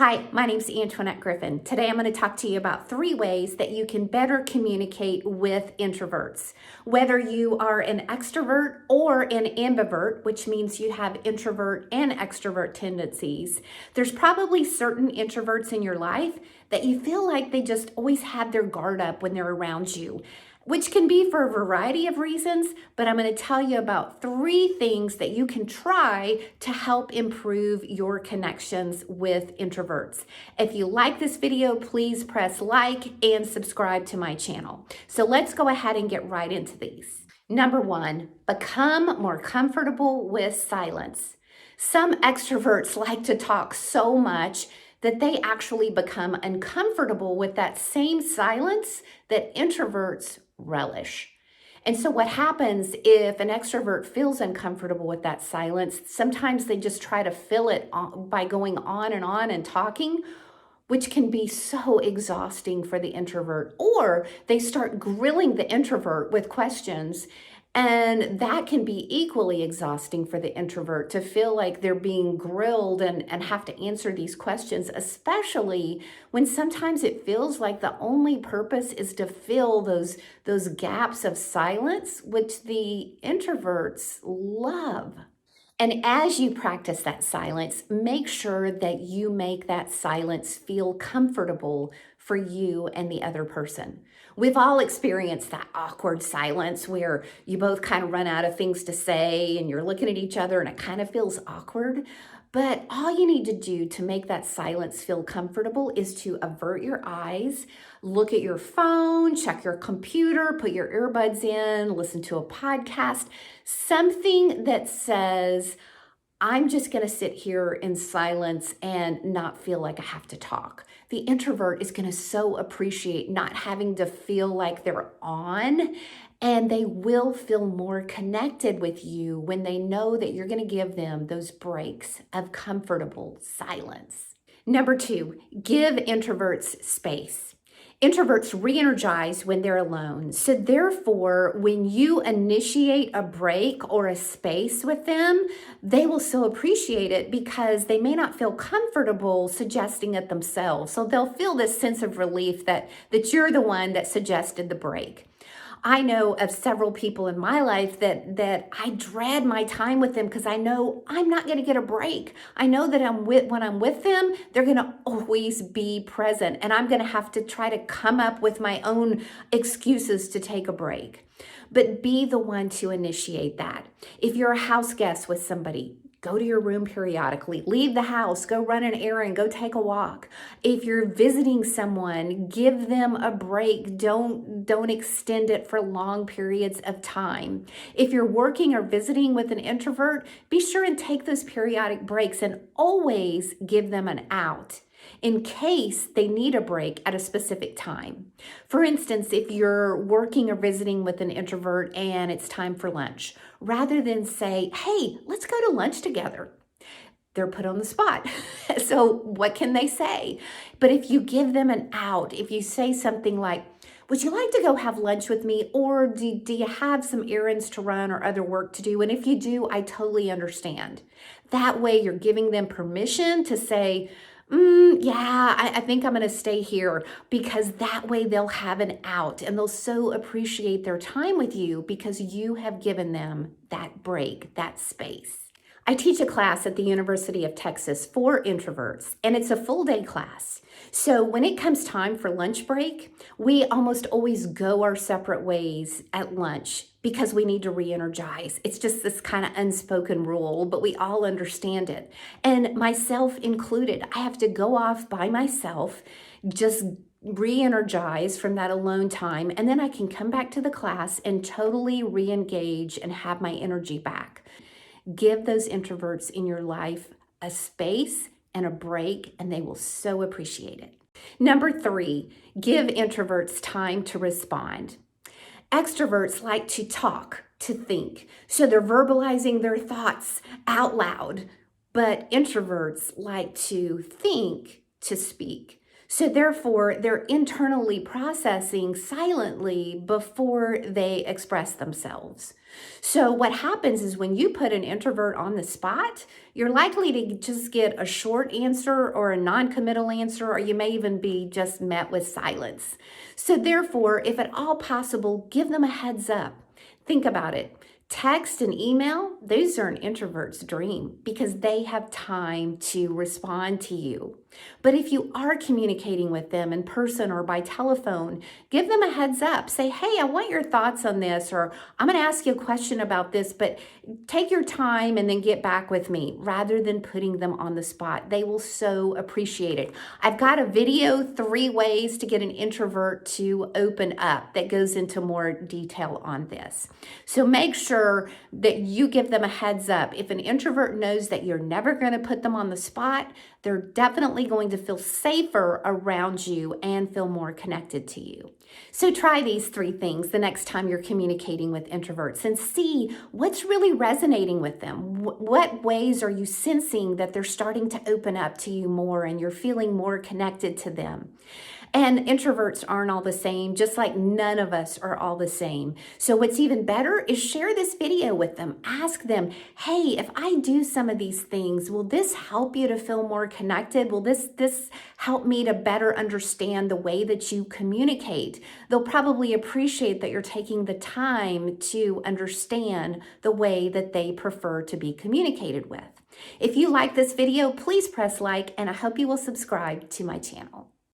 Hi, my name's Antoinette Griffin. Today I'm going to talk to you about 3 ways that you can better communicate with introverts. Whether you are an extrovert or an ambivert, which means you have introvert and extrovert tendencies, there's probably certain introverts in your life that you feel like they just always have their guard up when they're around you, which can be for a variety of reasons, but I'm going to tell you about 3 things that you can try to help improve your connections with introverts. If you like this video, please press like and subscribe to my channel. So let's go ahead and get right into these. Number 1, become more comfortable with silence. Some extroverts like to talk so much that they actually become uncomfortable with that same silence that introverts relish. And so what happens if an extrovert feels uncomfortable with that silence, sometimes they just try to fill it by going on and talking, which can be so exhausting for the introvert. Or they start grilling the introvert with questions, and that can be equally exhausting for the introvert to feel like they're being grilled and have to answer these questions, especially when sometimes it feels like the only purpose is to fill those gaps of silence, which the introverts love. And as you practice that silence, make sure that you make that silence feel comfortable for you and the other person. We've all experienced that awkward silence where you both kind of run out of things to say and you're looking at each other and it kind of feels awkward. But all you need to do to make that silence feel comfortable is to avert your eyes, look at your phone, check your computer, put your earbuds in, listen to a podcast, something that says, I'm just going to sit here in silence and not feel like I have to talk. The introvert is going to so appreciate not having to feel like they're on, and they will feel more connected with you when they know that you're going to give them those breaks of comfortable silence. Number 2, give introverts space. Introverts reenergize when they're alone. So therefore, when you initiate a break or a space with them, they will so appreciate it because they may not feel comfortable suggesting it themselves. So they'll feel this sense of relief that you're the one that suggested the break. I know of several people in my life that I dread my time with them because I know I'm not going to get a break. I know that when I'm with them, they're going to always be present, and I'm going to have to try to come up with my own excuses to take a break. But be the one to initiate that. If you're a house guest with somebody, go to your room periodically, leave the house, go run an errand, go take a walk. If you're visiting someone, give them a break. Don't extend it for long periods of time. If you're working or visiting with an introvert, be sure and take those periodic breaks and always give them an out in case they need a break at a specific time. For instance, if you're working or visiting with an introvert and it's time for lunch, rather than say, hey, let's go to lunch together, they're put on the spot. So what can they say? But if you give them an out, if you say something like, would you like to go have lunch with me? Or do you have some errands to run or other work to do? And if you do, I totally understand. That way you're giving them permission to say, I think I'm going to stay here, because that way they'll have an out and they'll so appreciate their time with you because you have given them that break, that space. I teach a class at the University of Texas for introverts, and it's a full day class. So when it comes time for lunch break, we almost always go our separate ways at lunch because we need to re-energize. It's just this kind of unspoken rule, but we all understand it. And myself included, I have to go off by myself, just re-energize from that alone time, and then I can come back to the class and totally re-engage and have my energy back. Give those introverts in your life a space and a break, and they will so appreciate it. Number 3, give introverts time to respond. Extroverts like to talk, to think, so they're verbalizing their thoughts out loud, but introverts like to think, to speak. So therefore, they're internally processing silently before they express themselves. So what happens is when you put an introvert on the spot, you're likely to just get a short answer or a non-committal answer, or you may even be just met with silence. So therefore, if at all possible, give them a heads up. Think about it. Text and email, those are an introvert's dream because they have time to respond to you. But if you are communicating with them in person or by telephone, give them a heads up. Say, hey, I want your thoughts on this, or I'm going to ask you a question about this, but take your time and then get back with me rather than putting them on the spot. They will so appreciate it. I've got a video, 3 ways to get an introvert to open up, that goes into more detail on this. So make sure that you give them a heads up. If an introvert knows that you're never going to put them on the spot, they're definitely going to feel safer around you and feel more connected to you. So try these 3 things the next time you're communicating with introverts and see what's really resonating with them. What ways are you sensing that they're starting to open up to you more and you're feeling more connected to them? And introverts aren't all the same, just like none of us are all the same. So what's even better is share this video with them. Ask them, hey, if I do some of these things, will this help you to feel more connected? Will this help me to better understand the way that you communicate? They'll probably appreciate that you're taking the time to understand the way that they prefer to be communicated with. If you like this video, please press like, and I hope you will subscribe to my channel.